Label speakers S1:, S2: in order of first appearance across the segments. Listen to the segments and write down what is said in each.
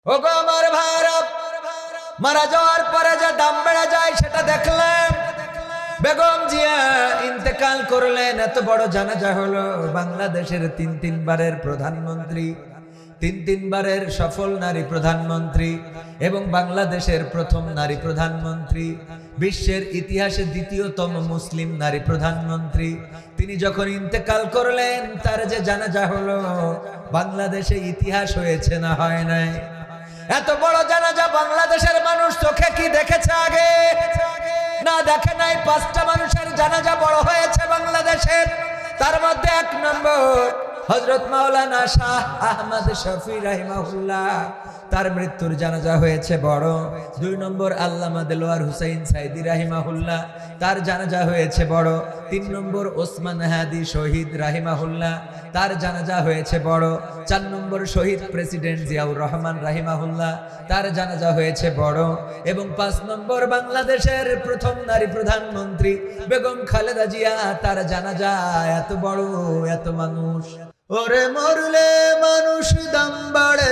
S1: ওগো আমার ভাইরা, মারা যাওয়ার পরে যে দাম বেড়ে যায় সেটা দেখলেন। বেগম জিয়া ইন্তেকাল করলেন, এত বড় জানাজা হলো। বাংলাদেশের তিনবারের প্রধানমন্ত্রী, তিনবারের সফল নারী প্রধানমন্ত্রী এবং বাংলাদেশের প্রথম নারী প্রধানমন্ত্রী, বিশ্বের ইতিহাসে দ্বিতীয়তম মুসলিম নারী প্রধানমন্ত্রী, তিনি যখন ইন্তেকাল করলেন তার যে জানাজা হলো, বাংলাদেশে ইতিহাস হয়েছে না হয় নাই? এত বড় জানাজা বাংলাদেশের মানুষ চোখে কি দেখেছে আগে? না দেখে নাই। 5টা মানুষের জানাজা বড় হয়েছে বাংলাদেশের। তার মধ্যে 1 নম্বর হযরত মাওলানা শাহ আহমদ শফি রাহিমাহুল্লাহ, তার মৃত্যুর জানাজা হয়েছে বড়। 2 নম্বর আল্লামা দেলোয়ার হুসাইন সাইদি রাহিমাহুল্লাহ, তার জানাজা হয়েছে বড়। 3 নম্বর ওসমান হাদি শহীদ রাহিমাহুল্লাহ, তার জানাজা হয়েছে বড়। 4 নম্বর শহীদ প্রেসিডেন্ট জিয়াউর রহমান রাহিমাহুল্লাহ, তার জানাজা হয়েছে বড়। এবং 5 নম্বর বাংলাদেশের প্রথম নারী প্রধানমন্ত্রী বেগম খালেদা জিয়া, তার জানাজা এত বড়, এত মানুষ। ওরে মরলে মানুষ দাম বাড়ে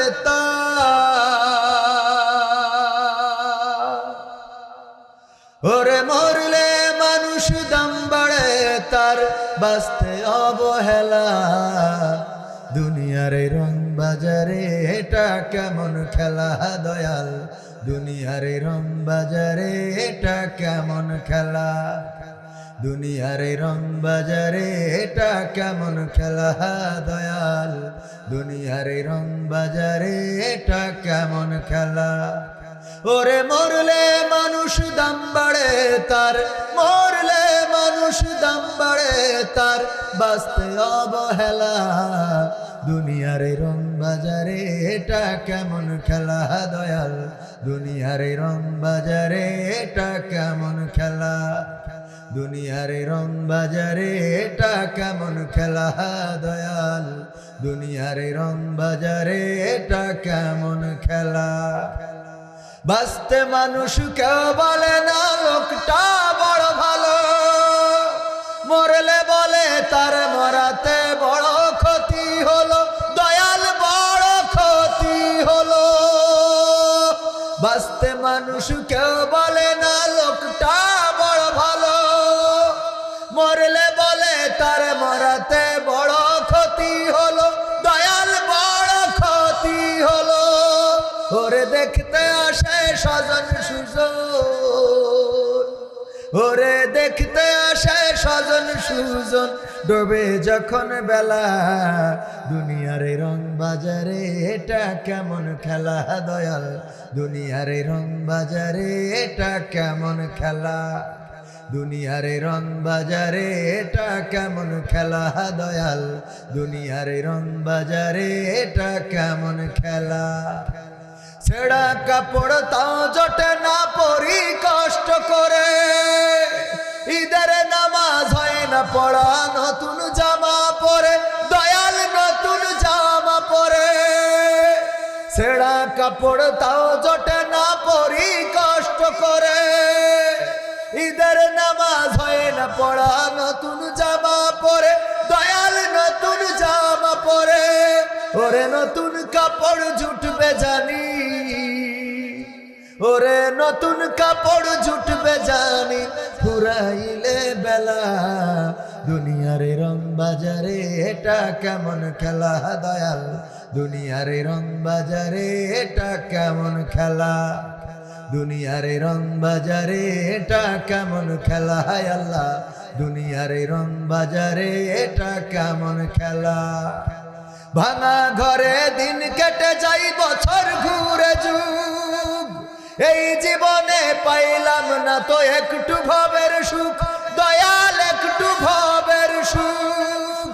S1: ওরে মরলে মানুষ দাম বাড়ে তার, বাঁচতে অবহেলা। দুনিয়ার রং বাজারে এটা কেমন খেলা দয়াল, দুনিয়ার রং বাজারে এটা কেমন খেলা, দুনিয়ার রং বাজারে এটা কেমন খেলা দয়াল, দুনিয়ার রং বাজারে এটা কেমন খেলা। ওরে মরলে মানুষ দাম বাড়ে তার, মরলে মানুষ দাম বাড়ে তার, বাঁচতে অবহেলা। দুনিয়ার রং বাজারে এটা কেমন খেলা দয়াল, দুনিয়ার রং বাজারে এটা কেমন খেলা, দুনিয়ার রং বাজারে এটা কেমন খেলা দয়াল, দুনিয়ার রং বাজারে এটা কেমন খেলা। বাঁচতে মানুষ কেউ বলে না লোকটা বড় ভালো, মরলে বলে তার মরাতে বড় ক্ষতি হলো দয়াল, বড় ক্ষতি হলো। বাঁচতে মানুষ কেউ বলে না লোকটা বড় ভালো, মরলে বলে তার মরাতে বড় ক্ষতি হলো দয়াল, বড় ক্ষতি হলো। ওরে দেখতে আসে স্বজন সুজন, ওরে দেখতে আসে স্বজন সুজন, ডোবে যখন বেলা। দুনিয়ার রং বাজারে এটা কেমন খেলা দয়াল, দুনিয়ার রং বাজারে এটা কেমন খেলা, দুনিয়ার রং বাজারে এটা কেমন খেলা দয়াল, দুনিয়ার রং বাজারে এটা কেমন খেলা। ছেঁড়া কাপড় তাও জোটে না পরি কষ্ট করে, ঈদের নামাজ হয় না পড়া নতুন জামা পরে দয়াল, নতুন জামা পরে। ছেঁড়া কাপড় তাও জোটে না পরি কষ্ট করে, ঈদের নামাজ হয় না পড়া নতুন জামা পরে দয়াল, নতুন জামা পরে। ওরে নতুন কাপড় জুটবে জানি, ওরে নতুন কাপড় জুটবে জানি, ফুরাইলে বেলা। দুনিয়ার রং বাজারে এটা কেমন খেলা দয়াল, দুনিয়ার রং বাজারে এটা কেমন খেলা, দুনিয়ার রং বাজারে এটা কেমন খেলা আল্লাহ, দুনিয়ার রং বাজারে এটা কেমন খেলা। ভাঙা ঘরে দিন কেটে যাই বছর ঘুরে যুগ, এই জীবনে পাইলাম না তো একটু ভবের সুখ দয়াল, একটু ভবের সুখ।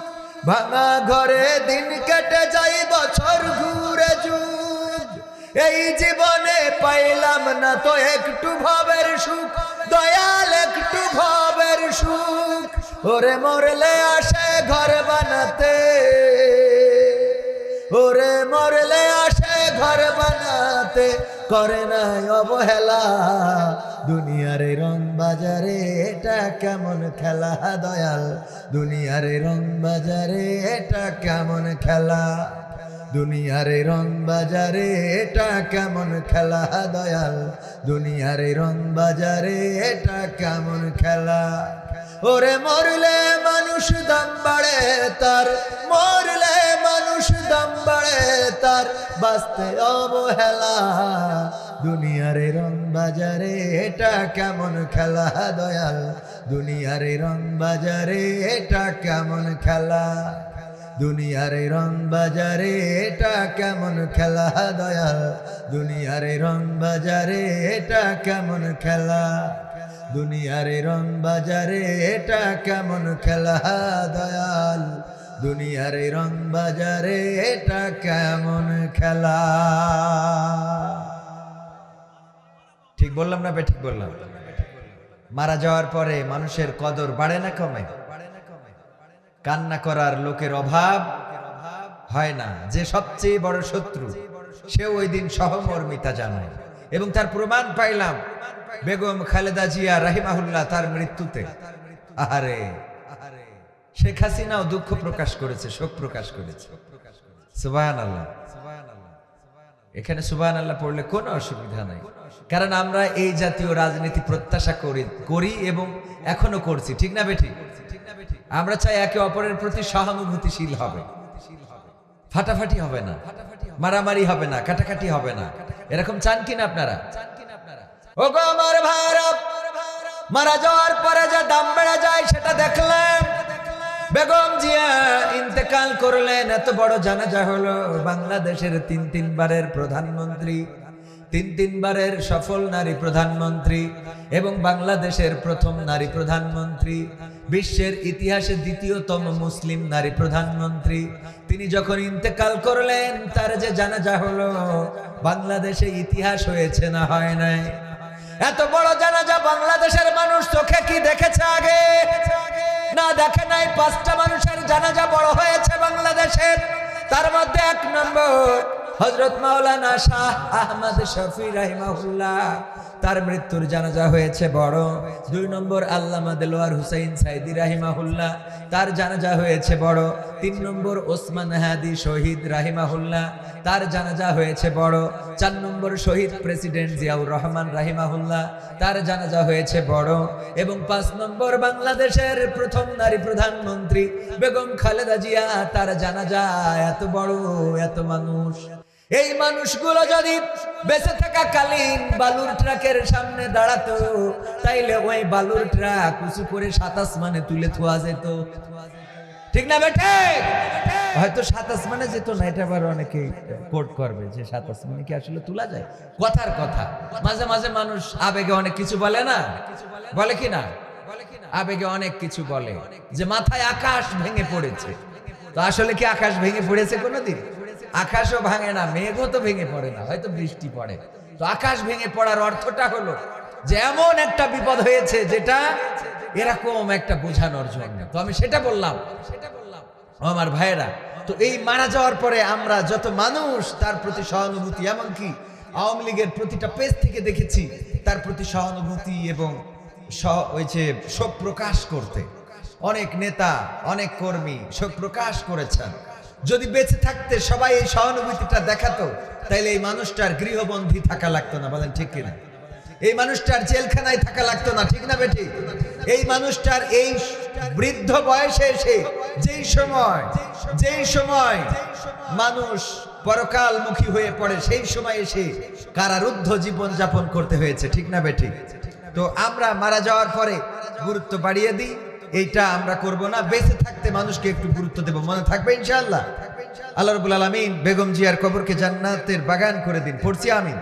S1: ভাঙা ঘরে দিন কেটে যাই বছর ঘুরে যুগ, এই জীবনে পাইলাম না তো একটু ভবের সুখ দয়াল, একটু ভবের সুখ। ওরে মরলে আসে ঘর বানাতে, ওরে মরলে আসে ঘর বানাতে, করে নাই অবহেলা। দুনিয়ার রং বাজারে এটা কেমন খেলা দয়াল, দুনিয়ার রং বাজারে এটা কেমন খেলা, দুনিয়ার এই রং বাজারে এটা কেমন খেলা দয়াল, দুনিয়ার এই রং বাজারে এটা কেমন খেলা। ওরে মরলে মানুষ দাম বাড়ে তার, মরলে মানুষ দাম বাড়ে তার, বাঁচতে অবহেলা। দুনিয়ার এই রং বাজারে এটা কেমন খেলা দয়াল, দুনিয়ার এই রং বাজারে এটা কেমন খেলা। দুনিয়ার এই রং বাজারে এটা কেমন খেলা দয়াল, দুনিয়ার এই রং বাজারে এটা কেমন খেলা। দুনিয়ার এই রং বাজারে এটা কেমন খেলা দয়াল, দুনিয়ার এই রং বাজারে এটা কেমন খেলা। ঠিক বললাম না ঠিক বললাম? মারা যাওয়ার পরে মানুষের কদর বাড়ে না কমে? কান্না করার লোকের অভাব হয় না। যে সবচেয়ে বড় শত্রু সে ওই দিন সহমর্মিতা জানায়, এবং তার প্রমাণ পাইলাম বেগম খালেদা জিয়া রাহিমাহুল্লাহ তার মৃত্যুতে। আহারে, শেখ হাসিনাও দুঃখ প্রকাশ করেছে, শোক প্রকাশ করেছে। সুবহানাল্লাহ। এখানে সুবহানাল্লাহ পড়লে কোনো অসুবিধা নাই, কারণ আমরা এই জাতীয় রাজনীতি প্রত্যাশা করি এবং এখনো করছি। ঠিক না বেঠিক? আমরা চাই একে অপরের প্রতি সহানুভূতিশীল হবে, ফাটাফাটি হবে না, মারামারি হবে না, কাটাকাটি হবে না। এরকম চান কিনা আপনারা? ও গো আমার ভাইরা, মারা যাওয়ার পরে যে দাম বেড়ে যায় সেটা দেখলাম। বেগম জিয়া ইন্তেকাল করলেন, এত বড় জানাজা হলো। বাংলাদেশের তিন বারের প্রধানমন্ত্রী, তিন বারের সফল নারী প্রধানমন্ত্রী এবং বাংলাদেশের প্রথম নারী প্রধানমন্ত্রী, বিশ্বের ইতিহাসে দ্বিতীয়তম মুসলিম নারী প্রধানমন্ত্রী, তিনি যখন ইন্তেকাল করলেন তার যে জানাজা হলো, বাংলাদেশে ইতিহাস হয়েছে না হয় নাই? এত বড় জানাজা বাংলাদেশের মানুষ চোখে কি দেখেছে আগে? না দেখে নাই। 5টা মানুষের জানাজা বড় হয়েছে বাংলাদেশের। তার মধ্যে 1 নম্বর হযরত মাওলানা শাহ আহমদ শফি রাহিমাহুল্লাহ, তার মৃত্যুর জানাজা হয়েছে বড়। 2 নম্বর আল্লামা দেলোয়ার হুসাইন সাইদি রাহিমাহুল্লাহ, তার জানাজা হয়েছে বড়। 3 নম্বর ওসমান হাদি শহীদ রাহিমাহুল্লাহ, তার জানাজা হয়েছে বড়। 4 নম্বর শহীদ প্রেসিডেন্ট জিয়াউর রহমান রাহিমাহুল্লাহ, তার জানাজা হয়েছে বড়। এবং 5 নম্বর বাংলাদেশের প্রথম নারী প্রধানমন্ত্রী বেগম খালেদা জিয়া, তার জানাজা এত বড়, এত মানুষ। এই মানুষগুলো যদি বেঁচে থাকা কালীন বালুর ট্রাকের সামনে দাঁড়াতো, তাইলে ওই বালুর ট্রাক উঁচু করে 7 আসমানে তুলে থোয়া যেত। ঠিক না বেটে? হয়তো 7 আসমানে যেত না, এটা আবার অনেকে কোট করবে যে 7 আসমানে কি আসলে তোলা যায়? কথার কথা। মাঝে মাঝে মানুষ আবেগে অনেক কিছু বলে না, বলে কি না? আবেগে অনেক কিছু বলে, যে মাথায় আকাশ ভেঙে পড়েছে। তো আসলে কি আকাশ ভেঙে পড়েছে কোনোদিন? আকাশও ভাঙে না, মেঘও তো ভেঙে পড়ে না, হয়তো বৃষ্টি পড়ে। তো আকাশ ভেঙে পড়ার অর্থটা হলো যে এমন একটা বিপদ হয়েছে যেটা এরকম একটা বোঝানোর জন্য। তো আমি সেটা বললাম আমার ভাইয়েরা। তো এই মারা যাওয়ার পরে আমরা যত মানুষ তার প্রতি সহানুভূতি, এমনকি আওয়ামী লীগের প্রতিটা পেজ থেকে দেখেছি তার প্রতি সহানুভূতি এবং শোক প্রকাশ করতে অনেক নেতা, অনেক কর্মী শোক প্রকাশ করেছেন। যদি বেঁচে থাকতে সবাই এই সহানুভূতিটা দেখাতো, তাইলে এই মানুষটার গৃহবন্দী থাকা লাগতো না। বলেন ঠিক কিনা? এই মানুষটার জেলখানায় থাকা লাগতো না। ঠিক না বেটি? এই মানুষটার এই বৃদ্ধ বয়সে এসে যেই সময় মানুষ পরকালমুখী হয়ে পড়ে, সেই সময় এসে কারারুদ্ধ জীবন যাপন করতে হয়েছে। ঠিক না বেটি? তো আমরা মারা যাওয়ার পরে গুরুত্ব বাড়িয়ে দিই, এইটা আমরা করব না। বেঁচে থাকতে মানুষকে একটু গুরুত্ব দেব, মনে থাকবে ইনশাআল্লাহ। আল্লাহ রাব্বুল আলামিন বেগম জিয়ার কবরকে জান্নাতের বাগান করে দিন। পড়ছি আমিন।